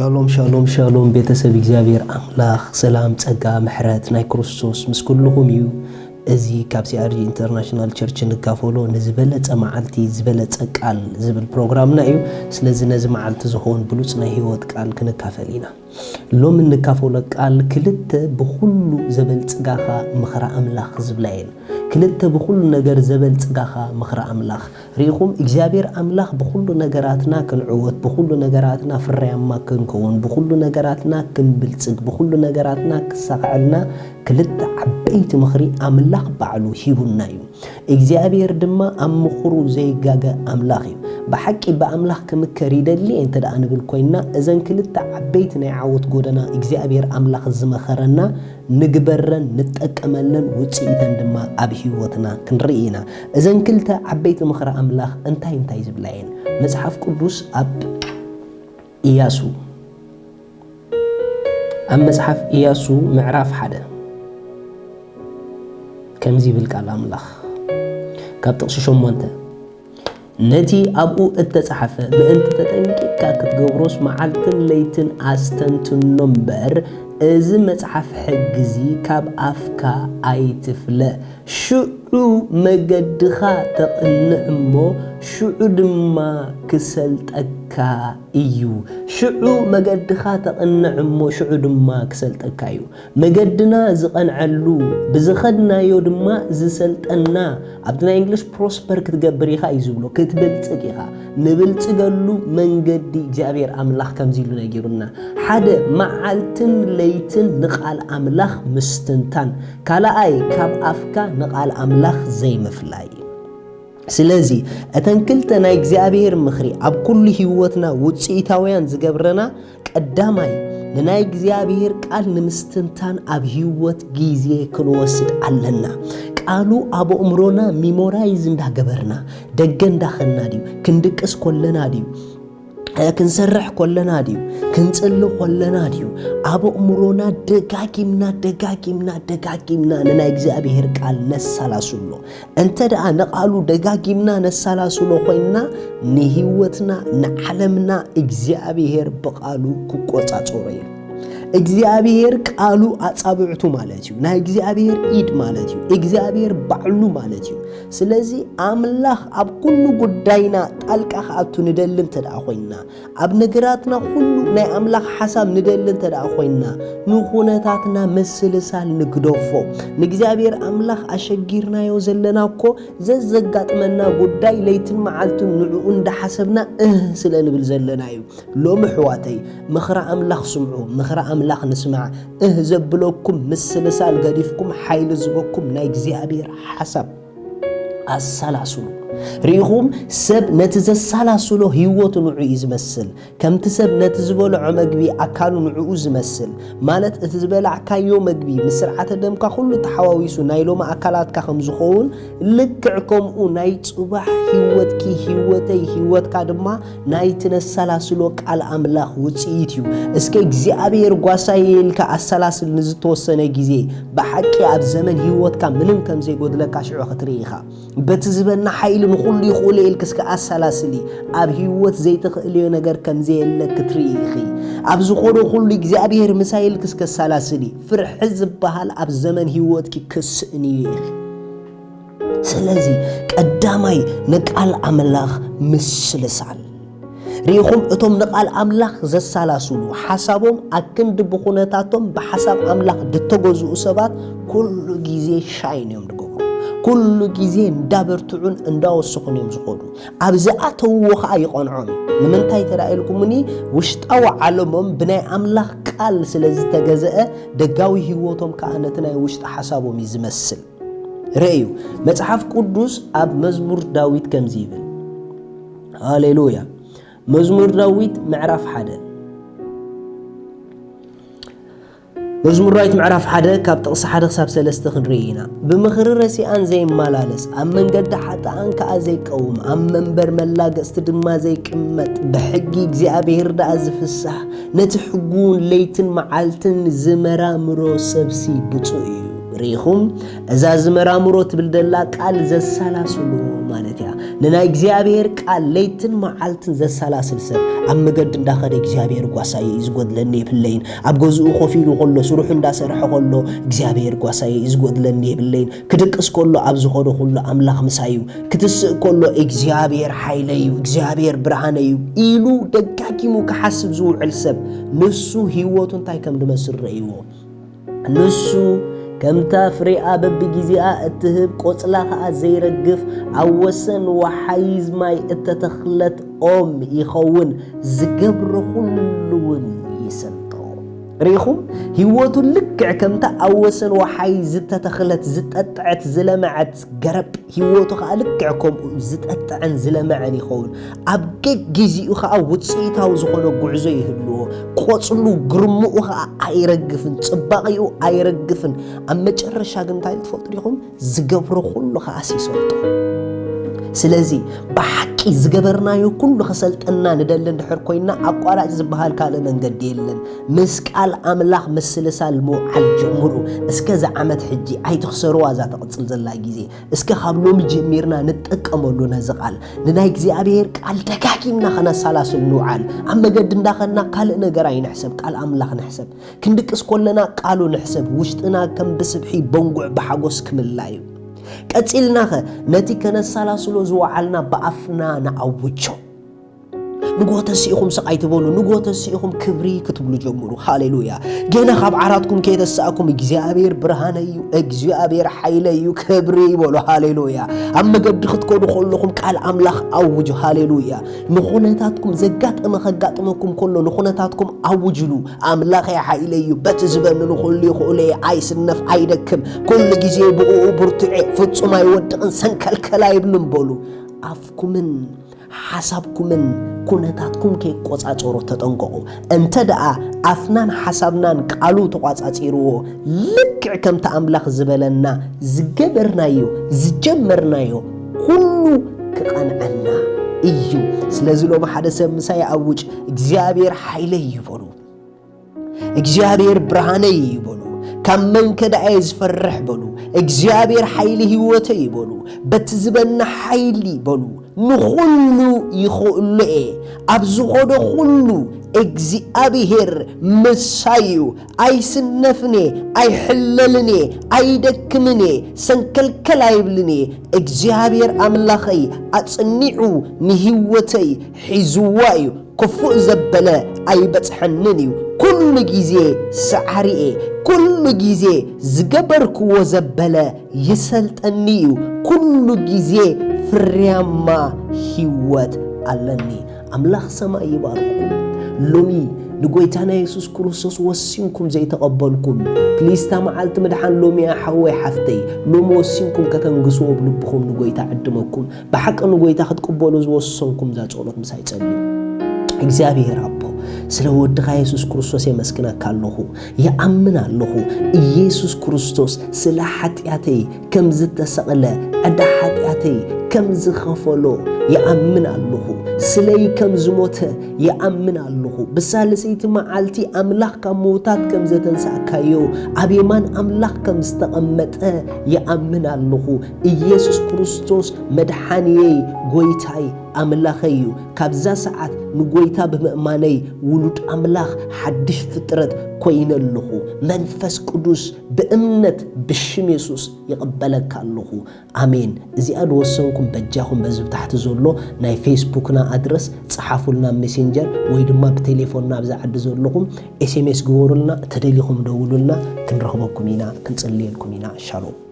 شالوم شالوم شالوم بيتسب እግዚአብሔር አምላክ ሰላም ጸጋ ምሕረት ናይ ክርስቶስ ምስ ኩልኩም እዩ እዚ ካብ ሲአርጂ ኢንተርናሽናል ቸርች ንካፈሎ ንዝበለጸ መዓልቲ ዝበለጸ ቃል ዝብል ፕሮግራምና እዩ ስለዚህ ነዚ መዓልቲ ዝሆን ብሉጽ ናይ ህይወት ቃል ክንካፈል ኢና ሎም ንካፈሎ ቃል ክልተ ብኩሉ ዘበልጽጋኻ ምኽራ አምላክ ዝብላይን ክልተ ብኩሉ ነገር ዘበልጽጋኻ ምኽራ አምላክ ሪኹም እግዚአብሔር አምላክ ብኩሉ ነገራትና ክንዕወት ብኩሉ ነገራትና ፍሬያማ ክንከውን ብኩሉ ነገራትና ክንብልጽግ ብኩሉ ነገራትና ክሳኽዕልና ክልተ ዓበይቲ ምኽሪ አምላክ ባዕሉ ሂቡና እዩ እግዚአብሔር ድማ አምኽሩ ዘይጋገ አምላክ እዩ በሐቂ በአምላክ ከምከር ይደሊ እንተ ዳንብል ኮይና እዘን ክልተ ዓበይቲ ናይ ዓወት ጎደና እግዚአብሔር አምላክ ዝመኸረና ንግበረን ንጠቀመለን ውጽኢተን ድማ ኣብ ህይወትና ክንርኢና እዘን ክልተ ዓበይቲ ምኽራ አምላክ እንታይ ዝብላየን መጽሐፍ ቅዱስ ኣብ ኢያሱ ኣብ መጽሐፍ ኢያሱ ምዕራፍ 1 كمزي بالقال أملاخ كابتن شمونته نتي أبو التصحفة بأنت تتنكك كتجبروس معلتن ليتن أستنتن نمبر إذا مصحف حجزي كاب أفكا أي تفلا شعو مجدخا تقنعمو شعو دما كسلت أكا إيو شعو مجدخا تقنعمو شعو دما كسلت أكا إيو مجدنا زقن علو بزخدنا يو دما زسلت أنا عبدنا إنجليش بروسبر كتجبريخا يزولو كتبلتقيخا نبلتقلو من قدي جابير أملاخ كمزيلو نجيرنا حدا معلتن ليتن نقال أملاخ مستنتان كالا أي كاب أفكا نقال أملاخ زي مفلاي سلازي أتنكلت نا እግዚአብሔር ምኽሪ ኣብ ኩሉ ህይወትና ውጽኢታውያን ዝገብረና ቀዳማይ ና እግዚአብሔር ቃል ንምስትንታን ኣብ ህይወት ጊዜ ክንወስድ ኣለና ቃሉ ኣብ እምሮና ሚሞራይዝ እንዳገበርና ደገ እንዳኸና ዲዩ ክንድቅስ ኮለና ዲዩ كنسرح كلنا ديو كنصلي كلنا ديو ابو امرونا دغاغيمنا ننا እግዚአብሔር ቃል ነሳላሱሎ እንተ ዳ ነቃሉ ደጋጊምና ነሳላሱሎ ኮይና ንህይወትና ንዓለምና እግዚአብሔር በቃሉ ኩቆጻጾረ እግዚአብሔር ቃሉ አጻብዕቱ ማለት እዩ ናይ እግዚአብሔር ኢድ ማለት እዩ እግዚአብሔር ባዕሉ ማለት እዩ ስለዚህ አምላክ ኣብ ኩሉ ጉዳይና ጣልቃ አቱ ንደልን ተዳ ኮይና ኣብ ነገራትና ሁሉ ናይ አምላክ ሐሳብ ንደልን ተዳ ኮይና ንኹነታትና መስልሳል ንግዶፎ ንእግዚአብሔር አምላክ አሸጊርናዮ ዘለናኮ ዘዘጋጥመና ጉዳይ ለይትን መዓልቱን ንዑ እንደሐሰብና ስለንብል ዘለና እዩ ሎም ሕዋተይ ምኽራ አምላክ ስምዑ ምኽራ አምላክ ንስማዕ ዘብለኩም መስልሳል ገዲፍኩም ኃይል ዝበኩም ናይ እግዚአብሔር ሐሳብ አሰላሱሉ ሪኹም ሰብ ነትዘሰላሱሎ ህይወቱ ንዑ ይዝመስል ከምቲ ሰብ ነትዝበልዖ መግቢ አካሉ ንዑ ዝመስል ማለት እቲ ዝበልዓካዮ መግቢ ምስርዓተ ደምካ ሁሉ ተሐዋዊሱ ናይሎማ አካላትካ ከምዝኸውን ልክዕ ከምኡ ናይ ጽባሕ ህይወትኪ ህይወተይ ህይወትካ ድማ ናይ ትነሰላሱሎ ቃል አምላክ ውጽኢት እዩ እስከ እግዚአብሔር ጓሳይልካ አሰላስል ንዝተወሰነ ጊዜ በሐቂ ኣብ ዘመን ህይወትካ ምንም ከምዘይጎድለካ ሽዑ ክትርኢኻ በቲ ዝበና ኃይል ንኹሉ ይኹል ኢልክስከ አሰላስሊ ኣብ ህይወት ዘይተኽእልዮ ነገር ከምዘየለ ክትርኢኺ ኣብ ዝኾነ ሁሉ እግዚአብሔር ምሳይል ክስከ ሰላስሊ ፍርሕ ዝበሃል ኣብ ዘመን ህይወትኪ ክስእኒ ይኺ ስለዚህ ቀዳማይ ነቃል አምላክ ምስልሳል ሪኹም እቶም ነቃል አምላክ ዘሳላሱሉ ሐሳቦም አክንድ በኹነታቶም በሐሳብ አምላክ ድተገዙኡ ሰባት ኩሉ ጊዜ ሻይንም ድጎ ኩሉ ጊዜ እንዳበርቱዑን እንዳወስኹን እዮም ዝኾኑ ኣብዛኣተውኻ ይቆንዖም ንምንታይ ተራእልኩምኒ ውሽጣዊ ዓለሞም ብናይ አምላክ ቃል ስለዝተገዘአ ደጋዊ ህይወቶም ከኣነት ናይ ውሽጣ ሐሳቦም ይዝመስል ረዩ መጽሐፍ ቅዱስ ኣብ መዝሙር ዳዊት ከምዚ ይብል ሃሌሉያ መዝሙር ዳዊት ምዕራፍ 1 መዝሙር ዳዊት ምዕራፍ 1 ካብ ጥቕሲ 1 ክሳብ 3 ክንርኢና ብምኽሪ ረሲአን ዘይማላለስ ኣብ መንገዲ ሓጥኣን ከዓ ዘይቀውም ኣብ መንበር መላገጽቲ ድማ ዘይቅመጥ ብሕጊ እግዚአብሔር ዳኣ ዝፍሳሕ ነቲ ሕጉን ለይትን መዓልትን ዝመራምሮ ሰብሲ ብፁዕ እዩ ሪኹም እዛ ዝመራምሮ ትብል ደላ ቃል ዘሰላስሉ ማለት ያ ንና እግዚአብሔር ቃል ለይትን መዓልትን ዘሰላስል ሰብ ኣብ መገድ እንዳኸደ እግዚአብሔር ጓሳይ ይዝጎድለኒ ይብለይን ኣብ ገዝኡ ኮፊሉ ኮሎ ስሩሕ እንዳሰርሐ ኮሎ እግዚአብሔር ጓሳይ ይዝጎድለኒ ይብለይን ክድቅስ ኮሎ ኣብ ዝኸዶ ኩሉ ኣምላኽ ምሳዩ ክትስእ ኮሎ እግዚአብሔር ሓይለዩ እግዚአብሔር ብርሃነዩ ኢሉ ደጋጊሙ ክሓስብ ዝውዕል ሰብ ንሱ ህይወቱ እንታይ ከም ድመስል ረእይዎ ንሱ ከምታ ፍሬኣ በብግዚኣ እትህብ ቆጽላ ከዓ ዘይረግፍ ኣወሰን ወሓይዝ ማይ እተተኽለት ኦም ይኸውን ዝገብሮ ሁሉውን ይሰንጦ ريخم هيوتو لكع كمتا أوسن وحي زتتخلت زتقطعت زلمعت قرب هيوتو خا لكعكم زتقطعن زلمعني خون أبقى جزيو خا وتصيتاو زخونو غعزو يهلو قوصلو غرمو خا ايرغفن صباقيو ايرغفن اما مጨረሻ ግን ታይል ትፈልጥሪኹም ዝገብሮ ሁሉ خا ሲሶልጦ ስለዚ በሐቂ ዝገበርናዮ ኩሉ خሰልጠና ንደልን ድሕር ኮይና አቋራጭ ዝበሃል ካለ መንገድ የለን መስቃል አምላኽ መስለሳል ሞዓል ጀምሩ እስከ ዘዓመት ሕጂ አይትخسروا ዛ ተቅጽል ዘላ ጊዜ እስከ ካብሎም ጀሚርና ንጠቀመሉ ነዝቃል ንናይ እግዚአብሔር ቃል ደጋጊምና خነሳላስል ኑዓል አመገድ እንዳኸና ካለ ነገር አይንሕሰብ ቃል አምላኽ ንሕሰብ ክንድቅስ ኮለና ቃሉ ንሕሰብ ውሽጥና ከም በስብሒ በንጉዕ በሐጎስ ክምላዩ ቀጽልናኸ ነቲ ከነሳላስሎ ዝወዓልና በአፍና ናአውጆ ንጎተሲኹም ሰቃይ ትበሉ ንጎተሲኹም ክብሪ ክትብሉ ጀምሩ ሃሌሉያ ገና ካብ ዓራትኩም ከይተሳአኩም እግዚአብሔር ብርሃነዩ እግዚአብሔር ኃይለዩ ክብሪ ይበሉ ሃሌሉያ አመገድ ክትኮዱ ሁሉኩም ቃል አምላኽ አውጁ ሃሌሉያ ንኹነታትኩም ዘጋጥመ ከጋጥመኩም ኩሉ ንኹነታትኩም አውጁሉ አምላኽ ኃይለዩ በትዝበንኑ ሁሉ ይኹለ አይስነፍ አይደክም ኩሉ ጊዜ ብኡ ብርቱዕ ፍጹም አይወድቅን ሰንከልከላ ይብሉን በሉ አፍኩምን حسابكمن كونتاتكم كي قصاصورو تطنققو انت دعا افنان حسابنان قالو تقاصاصيرو لكع كم تاملاخ زبلنا زغبرنايو زجمرنايو كله كقنعنا ايو سلازلو ما حدا سب مساي اوج እግዚአብሔር ኃይለይ ይበሉ እግዚአብሔር ብርሃነይ ይበሉ كمن كده عايز فرح بلو እግዚአብሔር ኃይል ህይወት ይበሉ በትዝበና ኃይል ይበሉ نخلو يخلو أبزخود خلو እግዚአብሔር مسايو أي سنفني أي حللني أي دكمني سنكلكل يبلني እግዚአብሔር أملاخي أتصنعو نهوتي حزوايو كفو زبلا أي بتحننيو كل جيزي سعري كل جيزي زجبرك وزبلا يسلطنيو كل جيزي فرياما هيوت علني أملاخ سما يباركم لومي نقويتانا يسوس كروسوس وسينكم زي تقبلكم بليز تامعالت مدحان لومي أحوي حفتي لومي وسينكم كتنقصوا بلبخم نقويتا عدمكم بحق نقويتا خد قبولوز وسنكم ذات صولت مسايد سليم እግዚአብሔር አቦ ስለወደቀ ኢየሱስ ክርስቶስ የመስከና ካለሁ ያአምናለሁ ኢየሱስ ክርስቶስ ስለ ኃጢአቴ ከም ዝተሰቀለ አዳ ኃጢአቴ ከም ዝኸፈሎ ያአምናለሁ ስለይ ከም ዝሞተ ያአምናለሁ በሳለሰይት መዓልቲ አምላኽ ከሞታት ከም ዘተንሳካዮ አብየማን አምላኽ ከም ዝተቀመጠ ያአምናለሁ ኢየሱስ ክርስቶስ መድኃኒዬ ጎይታይ أملاخيو كابزا ساعات نقويتا بمأماني ولود أملاخ حدش فطرت كوين اللهو منفس قدوس بأمنت بشم يسوس يقبلك اللهو آمين زي أدوسنكم بجاهم بزب تحت زولو ناي فيسبوكنا أدرس تصحافولنا ميسنجر ويدما بتليفوننا بزا عد زولوكم SMS قورولنا تدليكم دولولنا كنرهبكم هنا كنصلي لكم هنا شالوم